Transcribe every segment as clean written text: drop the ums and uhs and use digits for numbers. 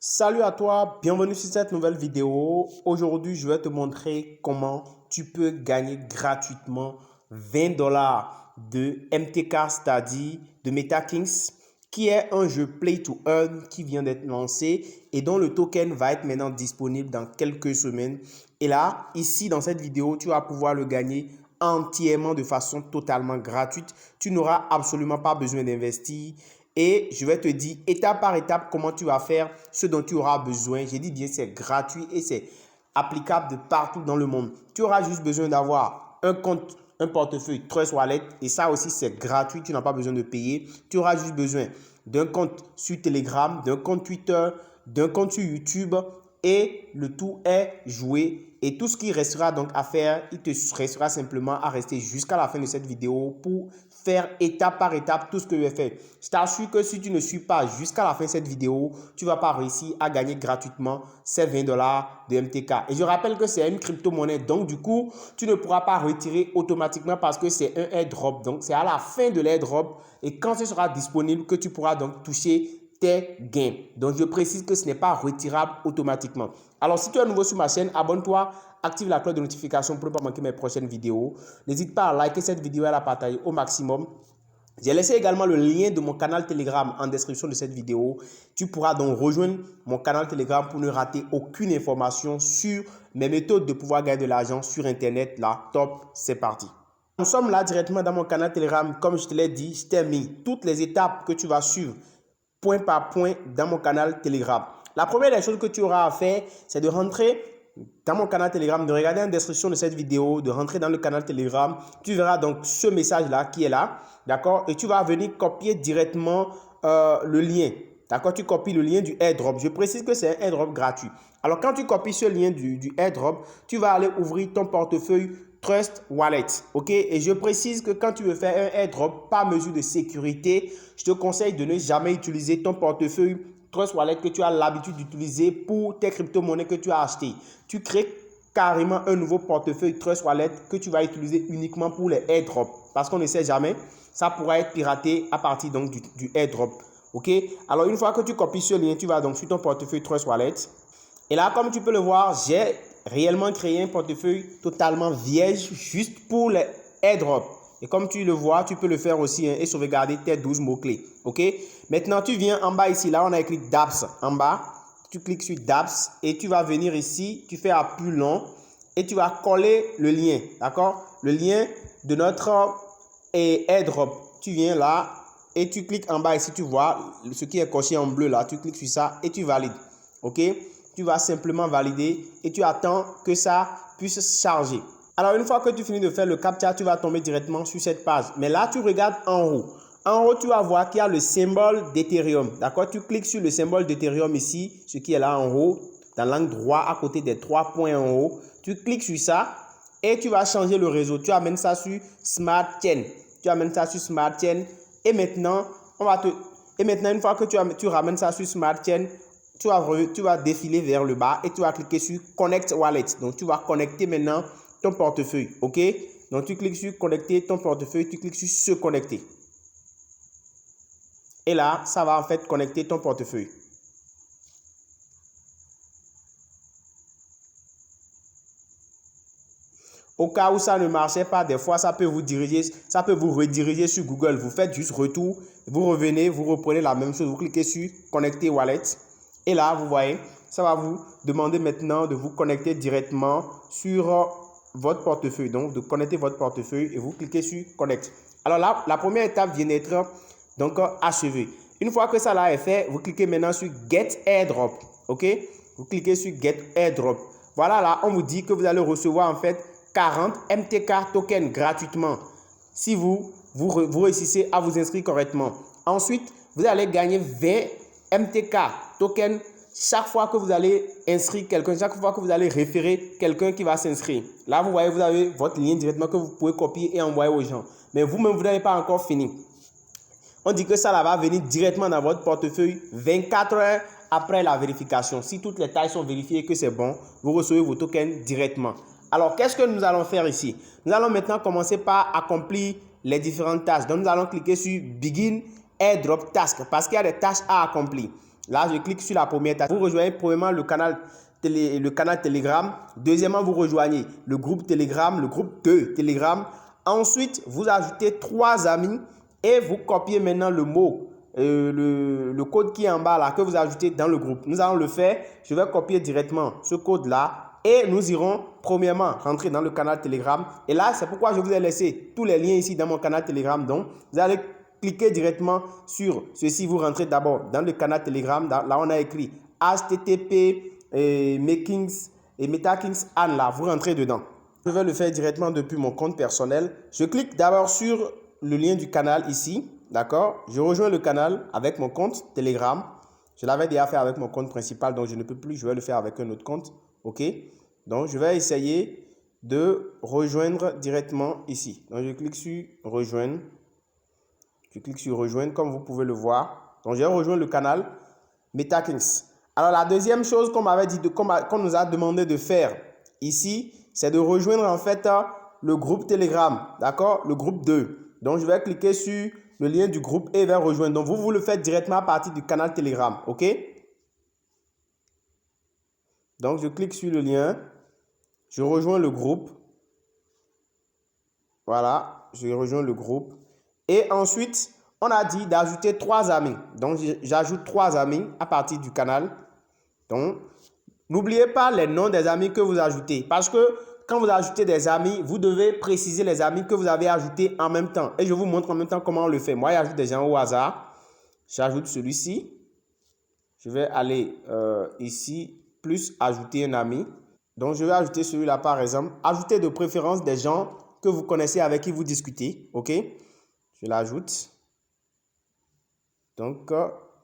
Salut à toi, bienvenue sur cette nouvelle vidéo. Aujourd'hui, je vais te montrer comment tu peux gagner gratuitement 20 dollars de MTK, c'est-à-dire de MetaKings, qui est un jeu Play to Earn qui vient d'être lancé et dont le token va être maintenant disponible dans quelques semaines. Et là, ici, dans cette vidéo, tu vas pouvoir le gagner entièrement de façon totalement gratuite. Tu n'auras absolument pas besoin d'investir. Et je vais te dire étape par étape comment tu vas faire ce dont tu auras besoin. J'ai dit bien, c'est gratuit et c'est applicable de partout dans le monde. Tu auras juste besoin d'avoir un compte, un portefeuille Trust Wallet et ça aussi c'est gratuit, tu n'as pas besoin de payer. Tu auras juste besoin d'un compte sur Telegram, d'un compte Twitter, d'un compte sur YouTube et le tout est joué. Et tout ce qui restera donc à faire, il te restera simplement à rester jusqu'à la fin de cette vidéo pour faire étape par étape tout ce que je vais faire. Je t'assure que si tu ne suis pas jusqu'à la fin de cette vidéo, tu ne vas pas réussir à gagner gratuitement ces 20 dollars de MTK. Et je rappelle que c'est une crypto-monnaie, donc du coup, tu ne pourras pas retirer automatiquement parce que c'est un airdrop. Donc, c'est à la fin de l'airdrop et quand ce sera disponible que tu pourras donc toucher tes gains. Donc, je précise que ce n'est pas retirable automatiquement. Alors, si tu es nouveau sur ma chaîne, abonne-toi, active la cloche de notification pour ne pas manquer mes prochaines vidéos. N'hésite pas à liker cette vidéo et à la partager au maximum. J'ai laissé également le lien de mon canal Telegram en description de cette vidéo. Tu pourras donc rejoindre mon canal Telegram pour ne rater aucune information sur mes méthodes de pouvoir gagner de l'argent sur Internet. Là, top, c'est parti. Nous sommes là directement dans mon canal Telegram. Comme je te l'ai dit, je t'ai mis toutes les étapes que tu vas suivre point par point dans mon canal Telegram. La première des choses que tu auras à faire, c'est de rentrer dans mon canal Telegram, de regarder en description de cette vidéo, de rentrer dans le canal Telegram. Tu verras donc ce message-là qui est là, d'accord? Et tu vas venir copier directement le lien, d'accord? Tu copies le lien du airdrop. Je précise que c'est un airdrop gratuit. Alors, quand tu copies ce lien du airdrop, tu vas aller ouvrir ton portefeuille Trust Wallet, ok? Et je précise que quand tu veux faire un airdrop par mesure de sécurité, je te conseille de ne jamais utiliser ton portefeuille Trust Wallet que tu as l'habitude d'utiliser pour tes crypto-monnaies que tu as achetées. Tu crées carrément un nouveau portefeuille Trust Wallet que tu vas utiliser uniquement pour les airdrops parce qu'on ne sait jamais, ça pourra être piraté à partir donc du airdrop, ok? Alors, une fois que tu copies ce lien, tu vas donc sur ton portefeuille Trust Wallet. Et là, comme tu peux le voir, j'ai réellement créé un portefeuille totalement vierge juste pour les airdrops. Et comme tu le vois, tu peux le faire aussi et sauvegarder tes 12 mots-clés. OK? Maintenant, tu viens en bas ici. Là, on a écrit DApps en bas. Tu cliques sur DApps et tu vas venir ici. Tu fais à plus long et tu vas coller le lien. D'accord? Le lien de notre airdrop. Tu viens là et tu cliques en bas ici. Tu vois ce qui est coché en bleu là. Tu cliques sur ça et tu valides. OK? Tu vas simplement valider et tu attends que ça puisse charger. Alors, une fois que tu finis de faire le CAPTCHA, tu vas tomber directement sur cette page. Mais là, tu regardes en haut. En haut, tu vas voir qu'il y a le symbole d'Ethereum. D'accord? Tu cliques sur le symbole d'Ethereum ici, ce qui est là en haut, dans l'angle droit à côté des 3 points en haut. Tu cliques sur ça et tu vas changer le réseau. Tu amènes ça sur Smart Chain. Tu amènes ça sur Smart Chain et maintenant, une fois que tu ramènes ça sur Smart Chain, tu vas défiler vers le bas et tu vas cliquer sur Connect Wallet. Donc, tu vas connecter maintenant ton portefeuille. OK? Donc, tu cliques sur Connecter ton portefeuille. Tu cliques sur Se connecter. Et là, ça va en fait connecter ton portefeuille. Au cas où ça ne marchait pas, des fois, ça peut vous rediriger sur Google. Vous faites juste retour, vous revenez, vous reprenez la même chose. Vous cliquez sur Connecter Wallet. Et là, vous voyez, ça va vous demander maintenant de vous connecter directement sur votre portefeuille. Donc, de connecter votre portefeuille et vous cliquez sur Connect. Alors là, la première étape vient d'être donc achevée. Une fois que ça là est fait, vous cliquez maintenant sur Get Airdrop. OK? Vous cliquez sur Get Airdrop. Voilà, là, on vous dit que vous allez recevoir en fait 40 MTK tokens gratuitement si vous réussissez à vous inscrire correctement. Ensuite, vous allez gagner 20 MTK tokens chaque fois que vous allez inscrire quelqu'un, chaque fois que vous allez référer quelqu'un qui va s'inscrire. Là, vous voyez, vous avez votre lien directement que vous pouvez copier et envoyer aux gens. Mais vous-même, vous n'avez pas encore fini. On dit que ça là, va venir directement dans votre portefeuille 24 heures après la vérification. Si toutes les tailles sont vérifiées et que c'est bon, vous recevez vos tokens directement. Alors, qu'est-ce que nous allons faire ici? Nous allons maintenant commencer par accomplir les différentes tâches. Donc, nous allons cliquer sur Begin Airdrop Task parce qu'il y a des tâches à accomplir. Là, je clique sur la première tâche. Vous rejoignez premièrement le canal Telegram. Deuxièmement, vous rejoignez le groupe Telegram, le groupe de Telegram. Ensuite, vous ajoutez 3 amis et vous copiez maintenant le mot, le code qui est en bas là, que vous ajoutez dans le groupe. Nous allons le faire. Je vais copier directement ce code-là. Et nous irons premièrement rentrer dans le canal Telegram. Et là, c'est pourquoi je vous ai laissé tous les liens ici dans mon canal Telegram. Donc, vous allez cliquer directement sur ceci. Vous rentrez d'abord dans le canal Telegram. Là, on a écrit HTTP MetaKings Anne. Là, vous rentrez dedans. Je vais le faire directement depuis mon compte personnel. Je clique d'abord sur le lien du canal ici. D'accord? Je rejoins le canal avec mon compte Telegram. Je l'avais déjà fait avec mon compte principal, donc je ne peux plus. Je vais le faire avec un autre compte. OK? Donc, je vais essayer de rejoindre directement ici. Donc, je clique sur rejoindre. Je clique sur rejoindre comme vous pouvez le voir. Donc, j'ai rejoint le canal MetaKings. Alors, la deuxième chose qu'on m'avait dit, qu'on nous a demandé de faire ici, c'est de rejoindre en fait le groupe Telegram. D'accord? Le groupe 2. Donc, je vais cliquer sur le lien du groupe et vers rejoindre. Donc, vous le faites directement à partir du canal Telegram. OK? Donc, je clique sur le lien. Je rejoins le groupe. Voilà, je rejoins le groupe. Et ensuite, on a dit d'ajouter 3 amis. Donc, j'ajoute 3 amis à partir du canal. Donc, n'oubliez pas les noms des amis que vous ajoutez. Parce que quand vous ajoutez des amis, vous devez préciser les amis que vous avez ajoutés en même temps. Et je vous montre en même temps comment on le fait. Moi, j'ajoute des gens au hasard. J'ajoute celui-ci. Je vais aller ici, plus ajouter un ami. Donc, je vais ajouter celui-là par exemple. Ajouter de préférence des gens que vous connaissez, avec qui vous discutez. OK? Je l'ajoute. Donc,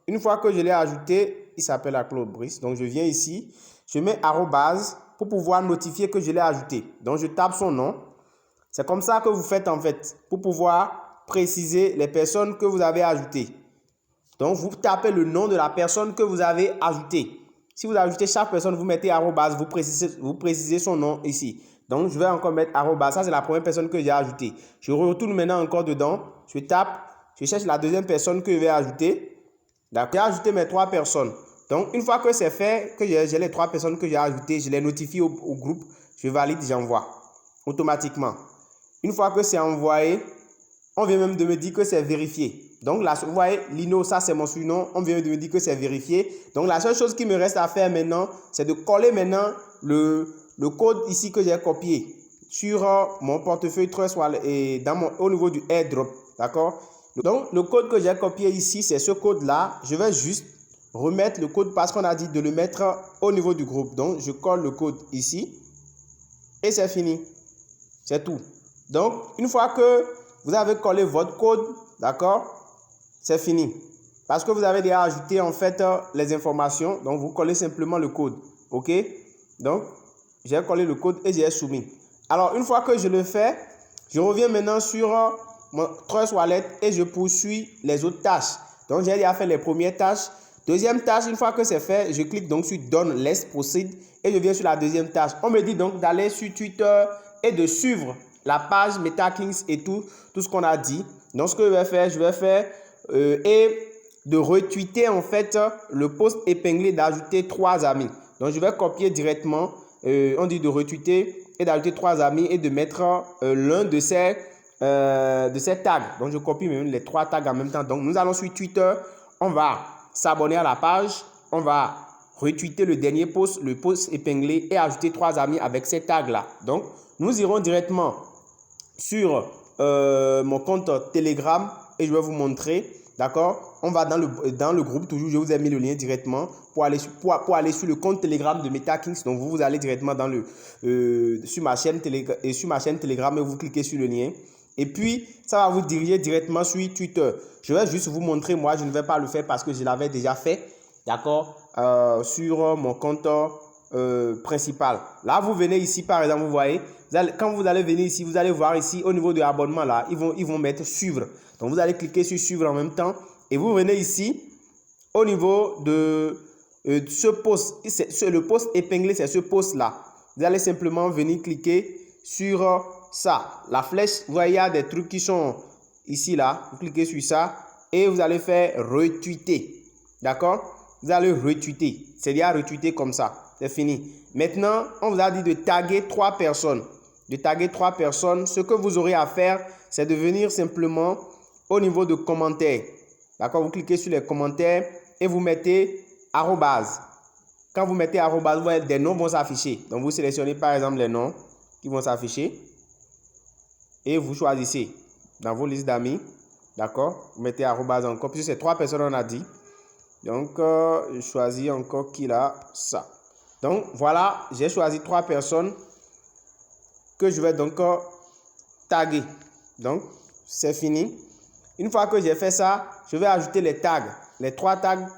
une fois que je l'ai ajouté, il s'appelle Claude Brice. Donc, je viens ici. Je mets arrobase pour pouvoir notifier que je l'ai ajouté. Donc, je tape son nom. C'est comme ça que vous faites en fait pour pouvoir préciser les personnes que vous avez ajoutées. Donc, vous tapez le nom de la personne que vous avez ajoutée. Si vous ajoutez chaque personne, vous mettez arrobase, vous précisez son nom ici. Donc, je vais encore mettre arrobase. Ça, c'est la première personne que j'ai ajoutée. Je retourne maintenant encore dedans. Je tape, je cherche la deuxième personne que je vais ajouter. D'accord. J'ai ajouté mes 3 personnes. Donc, une fois que c'est fait, que j'ai les 3 personnes que j'ai ajoutées, je les notifie au groupe. Je valide, j'envoie automatiquement. Une fois que c'est envoyé, on vient même de me dire que c'est vérifié. Donc là, vous voyez, Lino, ça c'est mon surnom. On vient de me dire que c'est vérifié. Donc la seule chose qui me reste à faire maintenant, c'est de coller maintenant le code ici que j'ai copié sur mon portefeuille Trust Wallet et au niveau du airdrop. D'accord? Donc le code que j'ai copié ici, c'est ce code-là. Je vais juste remettre le code parce qu'on a dit de le mettre au niveau du groupe. Donc je colle le code ici et c'est fini. C'est tout. Donc une fois que vous avez collé votre code, d'accord? C'est fini. Parce que vous avez déjà ajouté en fait les informations. Donc, vous collez simplement le code. OK? Donc, j'ai collé le code et j'ai soumis. Alors, une fois que je le fais, je reviens maintenant sur mon Trust Wallet et je poursuis les autres tâches. Donc, j'ai déjà fait les premières tâches. Deuxième tâche, une fois que c'est fait, je clique donc sur Done, Let's Proceed et je viens sur la deuxième tâche. On me dit donc d'aller sur Twitter et de suivre la page MetaKings et tout ce qu'on a dit. Donc, ce que je vais faire et de retweeter en fait le post épinglé d'ajouter 3 amis. Donc, je vais copier directement. On dit de retweeter et d'ajouter 3 amis et de mettre l'un de ces tags. Donc, je copie même les 3 tags en même temps. Donc, nous allons sur Twitter. On va s'abonner à la page. On va retweeter le dernier post, le post épinglé et ajouter 3 amis avec ces tags-là. Donc, nous irons directement sur mon compte Telegram et je vais vous montrer. D'accord? On va dans le groupe, toujours, je vous ai mis le lien directement pour aller sur le compte Telegram de MetaKings. Donc, vous allez directement sur ma chaîne Telegram et vous cliquez sur le lien. Et puis, ça va vous diriger directement sur Twitter. Je vais juste vous montrer, moi, je ne vais pas le faire parce que je l'avais déjà fait. D'accord? Sur mon compte principal. Là, vous venez ici, par exemple, vous voyez, quand vous allez venir ici, vous allez voir ici, au niveau de l'abonnement, là, ils vont mettre suivre. Donc, vous allez cliquer sur suivre en même temps et vous venez ici, au niveau de ce post, le post épinglé, c'est ce post-là. Vous allez simplement venir cliquer sur ça. La flèche, vous voyez, il y a des trucs qui sont ici, là. Vous cliquez sur ça et vous allez faire retweeter. D'accord? vous allez retweeter. C'est déjà retweeter comme ça. C'est fini. Maintenant, on vous a dit de taguer 3 personnes. De taguer 3 personnes. Ce que vous aurez à faire, c'est de venir simplement au niveau de commentaires. D'accord? Vous cliquez sur les commentaires et vous mettez arrobase. Quand vous mettez arrobase, vous voyez, des noms vont s'afficher. Donc, vous sélectionnez par exemple les noms qui vont s'afficher. Et vous choisissez dans vos listes d'amis. D'accord? Vous mettez arrobase encore. Puisque c'est 3 personnes, on a dit. Donc, je choisis encore qui là, ça. Donc, voilà, j'ai choisi 3 personnes que je vais donc taguer. Donc, c'est fini. Une fois que j'ai fait ça, je vais ajouter les tags. Les 3 tags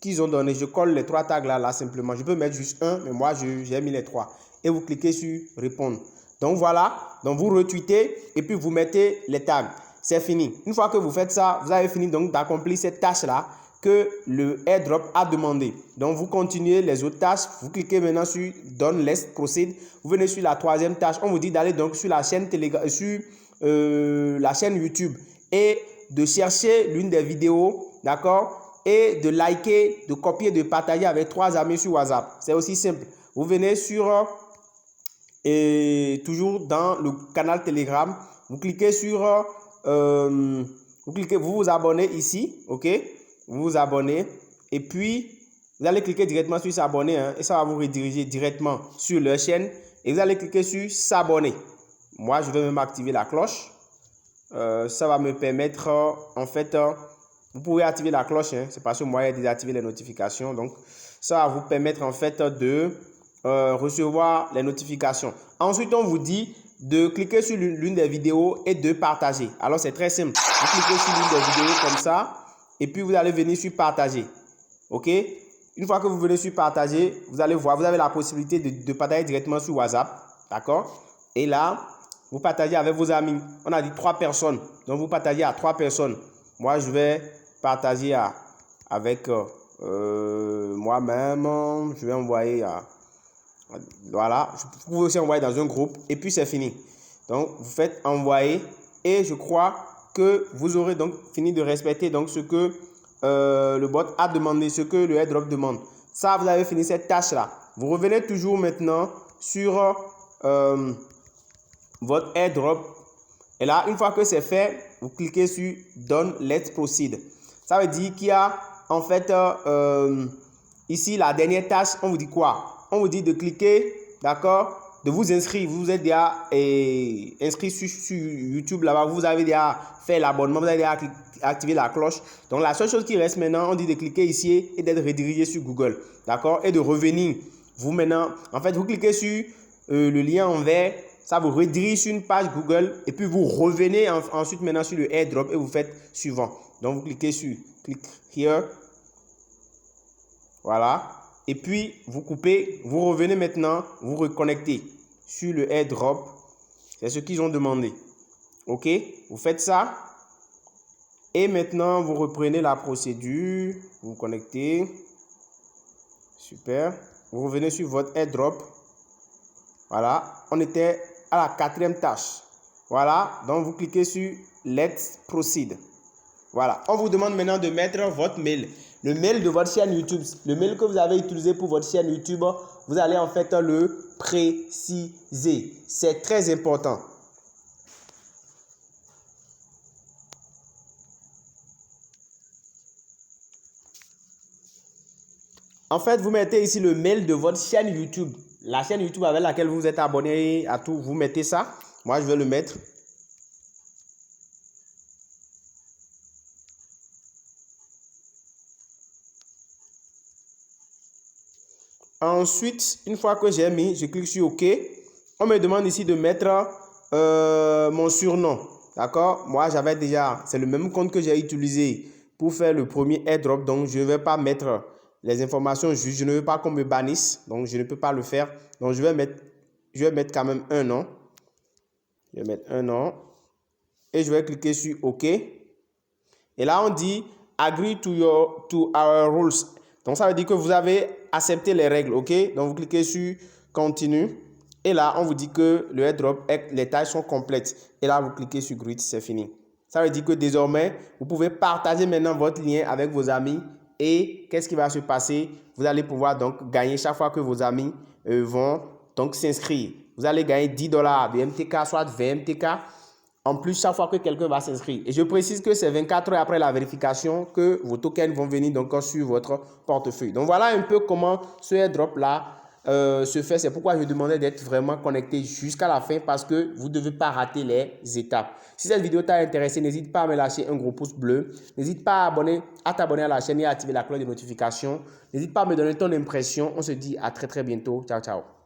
qu'ils ont donné. Je colle les 3 tags là simplement. Je peux mettre juste un, mais moi, j'ai mis les 3. Et vous cliquez sur répondre. Donc, voilà. Donc, vous retweetez et puis vous mettez les tags. C'est fini. Une fois que vous faites ça, vous avez fini donc d'accomplir cette tâche-là que le airdrop a demandé. Donc, vous continuez les autres tâches. Vous cliquez maintenant sur Done, Let's Proceed. Vous venez sur la 3e tâche. On vous dit d'aller donc sur la chaîne Telegram, sur la chaîne YouTube et de chercher l'une des vidéos, d'accord, et de liker, de copier, de partager avec 3 amis sur WhatsApp. C'est aussi simple. Vous venez sur toujours dans le canal Telegram. Vous cliquez sur vous vous abonnez ici, ok? Vous vous abonnez et puis vous allez cliquer directement sur s'abonner et ça va vous rediriger directement sur leur chaîne et vous allez cliquer sur s'abonner. Moi, je vais même activer la cloche. Ça va me permettre, en fait, vous pouvez activer la cloche. C'est parce que moi, j'ai désactivé les notifications. Donc, ça va vous permettre, en fait, de recevoir les notifications. Ensuite, on vous dit de cliquer sur l'une des vidéos et de partager. Alors, c'est très simple. Vous cliquez sur l'une des vidéos comme ça. Et puis, vous allez venir sur partager. OK? Une fois que vous venez sur partager, vous allez voir, vous avez la possibilité de partager directement sur WhatsApp. D'accord? Et là, vous partagez avec vos amis. On a dit 3 personnes. Donc, vous partagez à 3 personnes. Moi, je vais partager avec moi-même. Je vais envoyer voilà. Vous pouvez aussi envoyer dans un groupe. Et puis, c'est fini. Donc, vous faites envoyer. Et je crois que vous aurez donc fini de respecter donc ce que le bot a demandé, ce que le airdrop demande. Ça, vous avez fini cette tâche-là. Vous revenez toujours maintenant sur votre airdrop. Et là, une fois que c'est fait, vous cliquez sur Done, Let's Proceed. Ça veut dire qu'il y a en fait ici la dernière tâche. On vous dit quoi? On vous dit de cliquer, d'accord, de vous inscrire. Vous êtes déjà inscrit sur YouTube là-bas. Vous avez déjà fait l'abonnement. Vous avez déjà activé la cloche. Donc, la seule chose qui reste maintenant, on dit de cliquer ici et d'être redirigé sur Google. D'accord? Et de revenir. Vous maintenant, en fait, vous cliquez sur le lien en vert. Ça vous redirige sur une page Google. Et puis, vous revenez ensuite maintenant sur le airdrop et vous faites suivant. Donc, vous cliquez sur Click Here. Voilà. Et puis, vous coupez, vous revenez maintenant, vous reconnectez sur le airdrop. C'est ce qu'ils ont demandé. OK? Vous faites ça. Et maintenant, vous reprenez la procédure. Vous vous connectez. Super. Vous revenez sur votre airdrop. Voilà. On était à la 4e tâche. Voilà. Donc, vous cliquez sur Let's Proceed. Voilà. On vous demande maintenant de mettre votre mail. Le mail de votre chaîne YouTube, le mail que vous avez utilisé pour votre chaîne YouTube, vous allez en fait le préciser. C'est très important. En fait, vous mettez ici le mail de votre chaîne YouTube. La chaîne YouTube avec laquelle vous êtes abonné à tout, vous mettez ça. Moi, je vais le mettre. Ensuite, une fois que j'ai mis, je clique sur OK. On me demande ici de mettre mon surnom. D'accord? Moi, j'avais déjà, c'est le même compte que j'ai utilisé pour faire le premier airdrop. Donc, je ne vais pas mettre les informations juste. Je ne veux pas qu'on me bannisse. Donc, je ne peux pas le faire. Donc, je vais mettre quand même un nom. Je vais mettre un nom. Et je vais cliquer sur OK. Et là, on dit Agree to our rules. Donc, ça veut dire que vous avez accepté les règles, OK? Donc, vous cliquez sur Continue. Et là, on vous dit que le airdrop, les tâches sont complètes. Et là, vous cliquez sur Greet, c'est fini. Ça veut dire que désormais, vous pouvez partager maintenant votre lien avec vos amis Et qu'est-ce qui va se passer? Vous allez pouvoir donc gagner chaque fois que vos amis vont donc s'inscrire. Vous allez gagner 10 $ de MTK, soit 20 MTK. En plus, chaque fois que quelqu'un va s'inscrire. Et je précise que c'est 24 heures après la vérification que vos tokens vont venir donc sur votre portefeuille. Donc, voilà un peu comment ce airdrop-là se fait. C'est pourquoi je demandais d'être vraiment connecté jusqu'à la fin parce que vous ne devez pas rater les étapes. Si cette vidéo t'a intéressé, n'hésite pas à me lâcher un gros pouce bleu. N'hésite pas à t'abonner à la chaîne et à activer la cloche de notification. N'hésite pas à me donner ton impression. On se dit à très bientôt. Ciao, ciao.